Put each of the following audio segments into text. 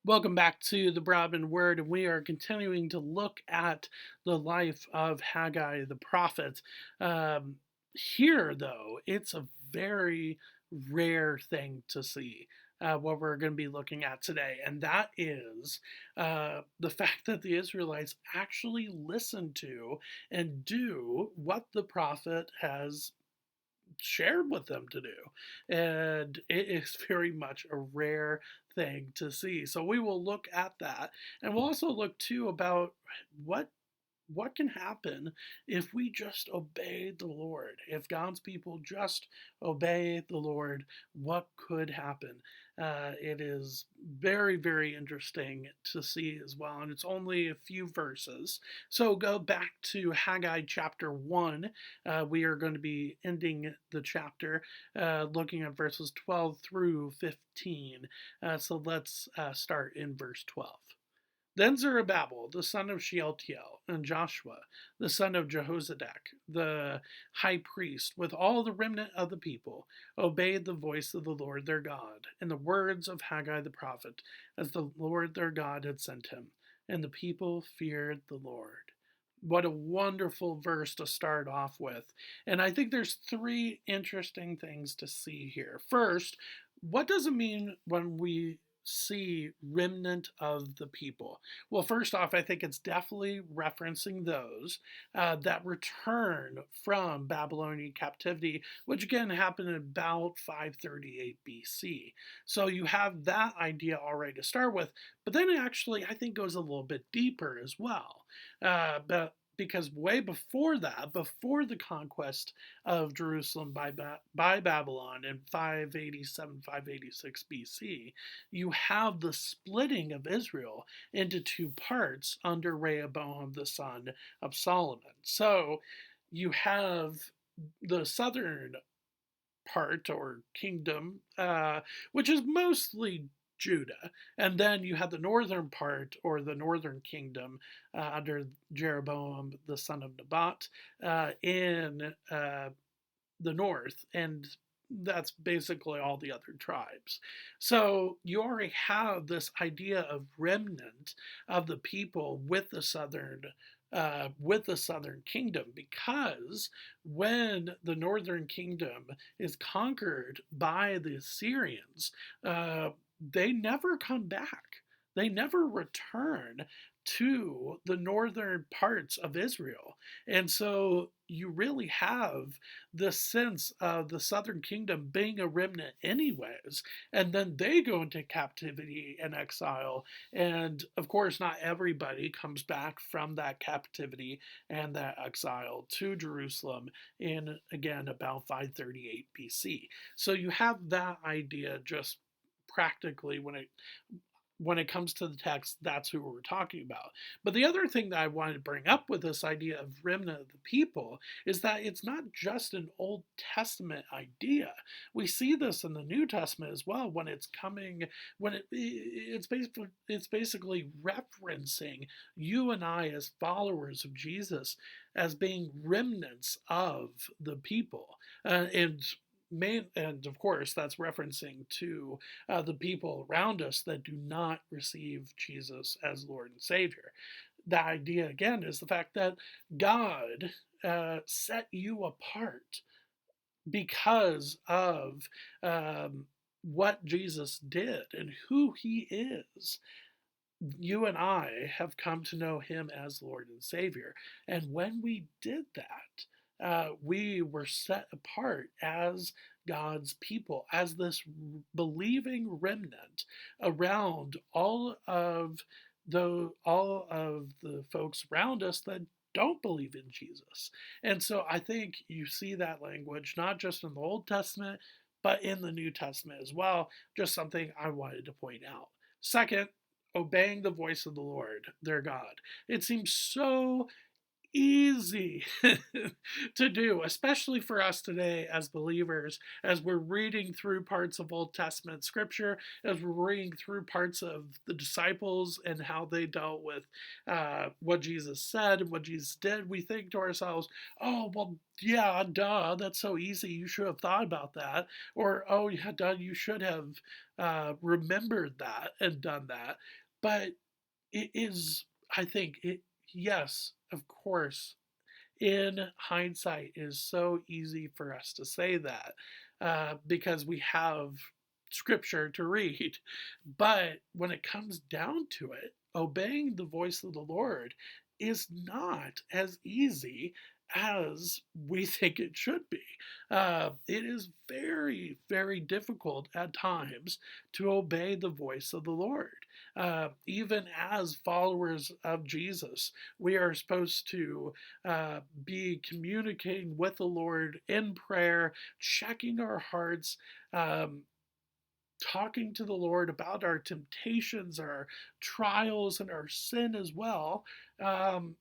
Welcome back to the Broadman Word, and we are continuing to look at the life of Haggai the prophet. Um, Here, though, it's a very rare thing to see. What we're going to be looking at today, and that is the fact that the Israelites actually listen to and do what the prophet has shared with them to do. And it is very much a rare thing to see. So we will look at that. And we'll also look too about what what can happen if we just obey the Lord? If God's people just obey the Lord, what could happen? It is very, very interesting to see as well. And it's only a few verses. So go back to Haggai chapter 1. We are going to be ending the chapter looking at verses 12 through 15. So let's start in verse 12. Then Zerubbabel, the son of Shealtiel, and Joshua, the son of Jehozadak, the high priest, with all the remnant of the people, obeyed the voice of the Lord their God, and the words of Haggai the prophet, as the Lord their God had sent him. And the people feared the Lord. What a wonderful verse to start off with. And I think there's three interesting things to see here. First, what does it mean when we see remnant of the people? Well, first off, I think it's definitely referencing those that return from Babylonian captivity, which again happened in about 538 BC. So you have that idea already to start with, but then it actually, I think, goes a little bit deeper as well. But because way before that, before the conquest of Jerusalem by Babylon in 587, 586 BC, you have the splitting of Israel into two parts under Rehoboam, the son of Solomon. So you have the southern part or kingdom, which is mostly Judah. And then you have the northern part or the northern kingdom under Jeroboam, the son of Nebat, in the north. And that's basically all the other tribes. So you already have this idea of remnant of the people with the southern kingdom, because when the northern kingdom is conquered by the Assyrians, they never come back. They never return to the northern parts of Israel. And so you really have the sense of the southern kingdom being a remnant, anyways. And then they go into captivity and exile. And of course, not everybody comes back from that captivity and that exile to Jerusalem in, again, about 538 BC. So you have that idea just practically when it comes to the text, that's who we're talking about. But the other thing that I wanted to bring up with this idea of remnant of the people is that it's not just an Old Testament idea. We see this in the New Testament as well when it's coming, it's basically referencing you and I as followers of Jesus as being remnants of the people. And of course, that's referencing to the people around us that do not receive Jesus as Lord and Savior. The idea, again, is the fact that God set you apart because of what Jesus did and who he is. You and I have come to know him as Lord and Savior. And when we did that, we were set apart as God's people, as this believing remnant around all of the folks around us that don't believe in Jesus. And so I think you see that language not just in the Old Testament, but in the New Testament as well. Just something I wanted to point out. Second, obeying the voice of the Lord, their God. It seems so easy to do, especially for us today as believers, as we're reading through parts of Old Testament scripture, as we're reading through parts of the disciples and how they dealt with what Jesus said and what Jesus did. We think to ourselves, oh, well, yeah, duh, that's so easy. You should have thought about that. Or, oh, yeah, duh, you should have remembered that and done that. But it is, I think, yes, of course, in hindsight, it is so easy for us to say that because we have scripture to read. But when it comes down to it, obeying the voice of the Lord is not as easy as we think it should be. It is very, very difficult at times to obey the voice of the Lord. Even as followers of Jesus, we are supposed to be communicating with the Lord in prayer, checking our hearts, um, talking to the Lord about our temptations, our trials, and our sin as well. Um,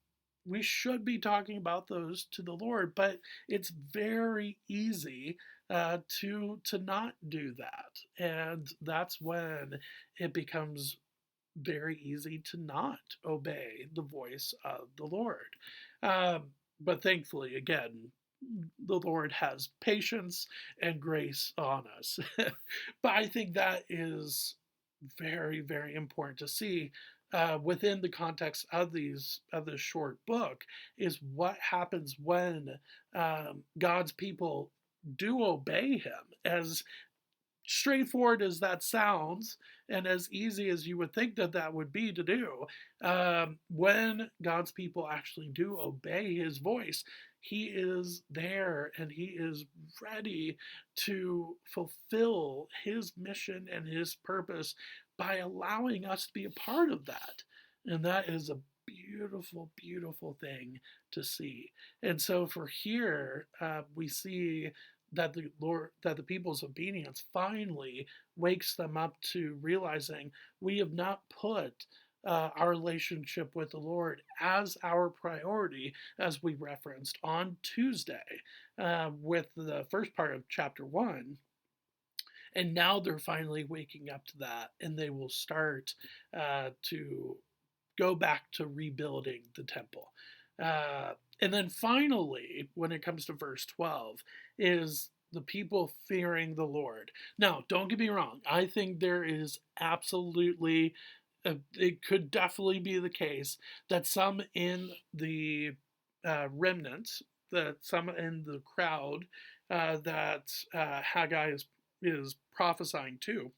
we should be talking about those to the Lord, but it's very easy to not do that, and that's when it becomes very easy to not obey the voice of the Lord. Um, but thankfully, again, the Lord has patience and grace on us. But I think that is very, very important to see within the context of this short book is what happens when God's people do obey Him. As straightforward as that sounds, and as easy as you would think that that would be to do, when God's people actually do obey His voice, He is there and He is ready to fulfill His mission and His purpose by allowing us to be a part of that. And that is a beautiful, beautiful thing to see. And so for here, we see that the Lord, that the people's obedience finally wakes them up to realizing we have not put our relationship with the Lord as our priority, as we referenced on Tuesday with the first part of chapter 1. And now they're finally waking up to that, and they will start to go back to rebuilding the temple. And then finally, when it comes to verse 12, is the people fearing the Lord. Now, don't get me wrong. I think there is absolutely, it could definitely be the case that some in the remnant, that some in the crowd that Haggai is prophesying to,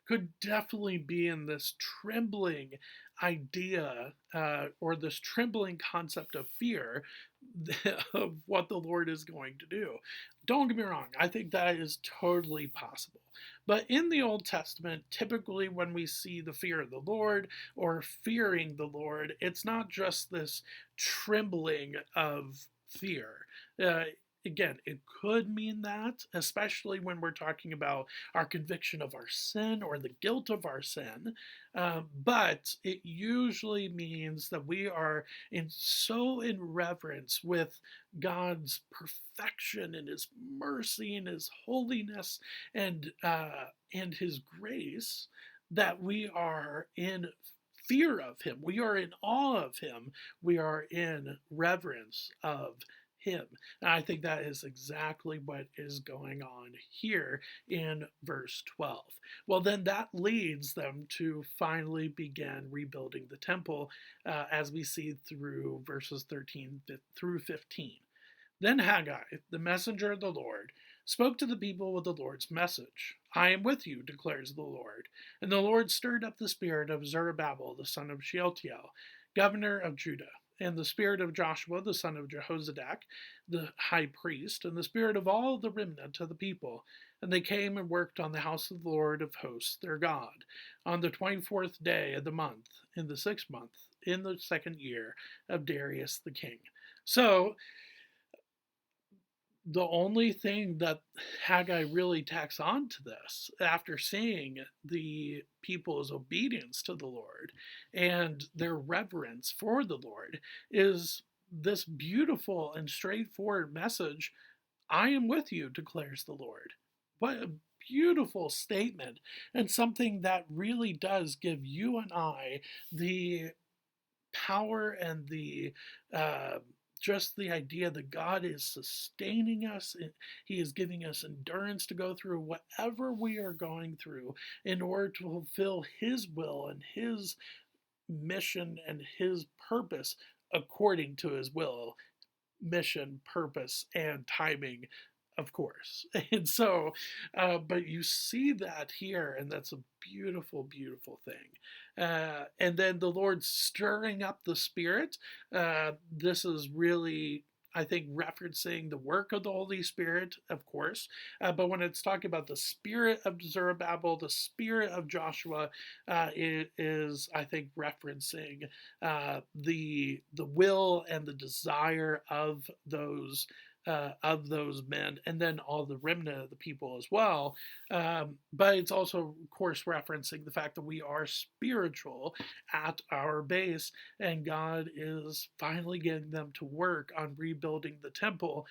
could definitely be in this trembling idea or this trembling concept of fear of what the Lord is going to do. Don't get me wrong, I think that is totally possible. But in the Old Testament, typically when we see the fear of the Lord or fearing the Lord, it's not just this trembling of fear. Uh, Again, it could mean that, especially when we're talking about our conviction of our sin or the guilt of our sin. But it usually means that we are in reverence with God's perfection and His mercy and His holiness and His grace that we are in fear of Him. We are in awe of Him. We are in reverence of Him. And I think that is exactly what is going on here in verse 12. Well, then that leads them to finally begin rebuilding the temple, as we see through verses 13 through 15. Then Haggai, the messenger of the Lord, spoke to the people with the Lord's message. I am with you, declares the Lord. And the Lord stirred up the spirit of Zerubbabel, the son of Shealtiel, governor of Judah, and the spirit of Joshua, the son of Jehozadak, the high priest, and the spirit of all the remnant of the people. And they came and worked on the house of the Lord of hosts, their God, on the 24th day of the month, in the 6th month, in the 2nd year of Darius the king. So, The only thing that Haggai really tacks on to this, after seeing the people's obedience to the Lord and their reverence for the Lord, is this beautiful and straightforward message: I am with you, declares the Lord. What a beautiful statement, and something that really does give you and I the power and the uh, just the idea that God is sustaining us. He is giving us endurance to go through whatever we are going through in order to fulfill His will and His mission and His purpose according to His will, mission, purpose, and timing, of course. And so, but you see that here, and that's a beautiful, beautiful thing. And then the Lord stirring up the Spirit. This is really, I think, referencing the work of the Holy Spirit, of course. But when it's talking about the spirit of Zerubbabel, the spirit of Joshua, it is, I think, referencing the will and the desire of those men, and then all the remnant of the people as well. But it's also, of course, referencing the fact that we are spiritual at our base, and God is finally getting them to work on rebuilding the temple,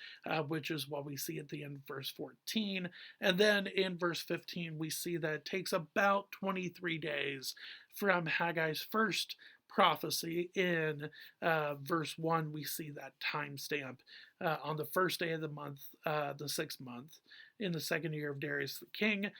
which is what we see at the end of verse 14. And then in verse 15, we see that it takes about 23 days from Haggai's first prophecy. In verse 1, we see that timestamp on the first day of the month, the 6th month, in the 2nd year of Darius the king,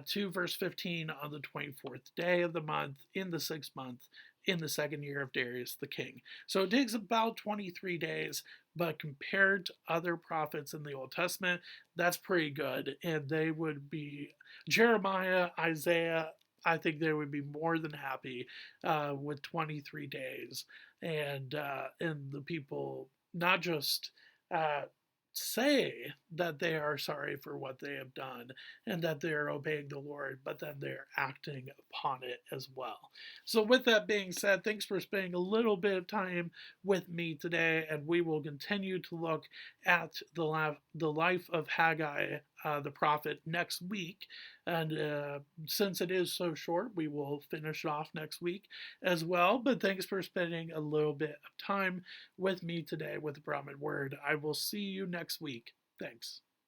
to verse 15 on the 24th day of the month, in the 6th month, in the 2nd year of Darius the king. So it takes about 23 days, but compared to other prophets in the Old Testament, that's pretty good. And they would be Jeremiah, Isaiah, I think they would be more than happy with 23 days, and the people not just uh, say that they are sorry for what they have done and that they are obeying the Lord, but then they're acting upon it as well. So, with that being said, thanks for spending a little bit of time with me today, and we will continue to look at the life of Haggai, the prophet, next week. And since it is so short, we will finish off next week as well. But thanks for spending a little bit of time with me today with the Broadman Word. I will see you next week. Thanks.